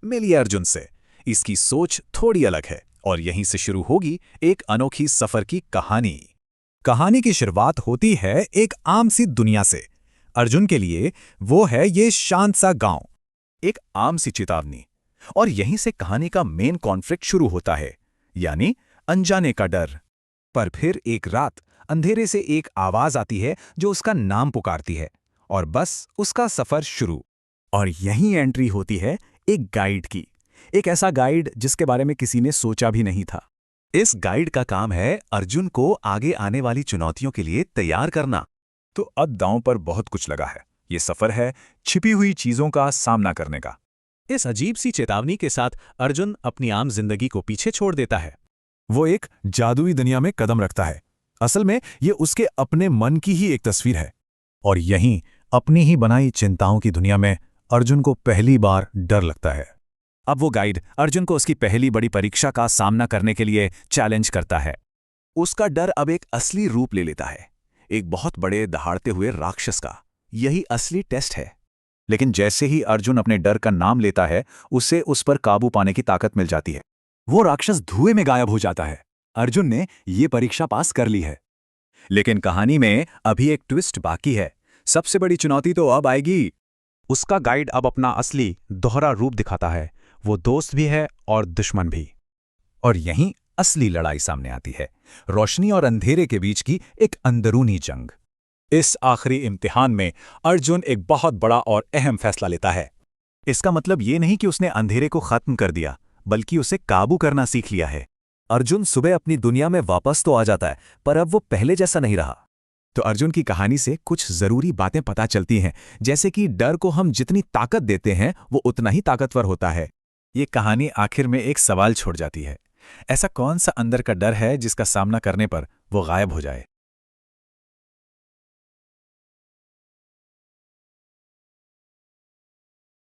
मिलिए अर्जुन से। इसकी सोच थोड़ी अलग है और यहीं से शुरू होगी एक अनोखी सफर की कहानी। कहानी की शुरुआत होती है एक आम सी दुनिया से। अर्जुन के लिए वो है ये शांत सा गांव, एक आम सी चेतावनी। और यहीं से कहानी का मेन कॉन्फ्लिक्ट शुरू होता है, यानी अनजाने का डर। पर फिर एक रात अंधेरे से एक आवाज आती है जो उसका नाम पुकारती है, और बस उसका सफर शुरू। और यहीं एंट्री होती है एक गाइड की, एक ऐसा गाइड जिसके बारे में किसी ने सोचा भी नहीं था। इस गाइड का काम है अर्जुन को आगे आने वाली चुनौतियों के लिए तैयार करना। तो अब दांव पर बहुत कुछ लगा है। ये सफर है छिपी हुई चीजों का सामना करने का। इस अजीब सी चेतावनी के साथ अर्जुन अपनी आम जिंदगी को पीछे छोड़ देता है। वो एक जादुई दुनिया में कदम रखता है। असल में ये उसके अपने मन की ही एक तस्वीर है। और यहीं अपनी ही बनाई चिंताओं की दुनिया में अर्जुन को पहली बार डर लगता है। अब वो गाइड अर्जुन को उसकी पहली बड़ी परीक्षा का सामना करने के लिए चैलेंज करता है। उसका डर अब एक असली रूप ले लेता है, एक बहुत बड़े दहाड़ते हुए राक्षस का। यही असली टेस्ट है। लेकिन जैसे ही अर्जुन अपने डर का नाम लेता है, उसे उस पर काबू पाने की ताकत मिल जाती है। वो राक्षस धुएं में गायब हो जाता है। अर्जुन ने ये परीक्षा पास कर ली है। लेकिन कहानी में अभी एक ट्विस्ट बाकी है। सबसे बड़ी चुनौती तो अब आएगी। उसका गाइड अब अपना असली दोहरा रूप दिखाता है। वो दोस्त भी है और दुश्मन भी। और यहीं असली लड़ाई सामने आती है, रोशनी और अंधेरे के बीच की एक अंदरूनी जंग। इस आखिरी इम्तिहान में अर्जुन एक बहुत बड़ा और अहम फैसला लेता है। इसका मतलब ये नहीं कि उसने अंधेरे को खत्म कर दिया, बल्कि उसे काबू करना सीख लिया है। अर्जुन सुबह अपनी दुनिया में वापस तो आ जाता है, पर अब वो पहले जैसा नहीं रहा। तो अर्जुन की कहानी से कुछ जरूरी बातें पता चलती हैं, जैसे कि डर को हम जितनी ताकत देते हैं वो उतना ही ताकतवर होता है। ये कहानी आखिर में एक सवाल छोड़ जाती है। ऐसा कौन सा अंदर का डर है जिसका सामना करने पर वो गायब हो जाए?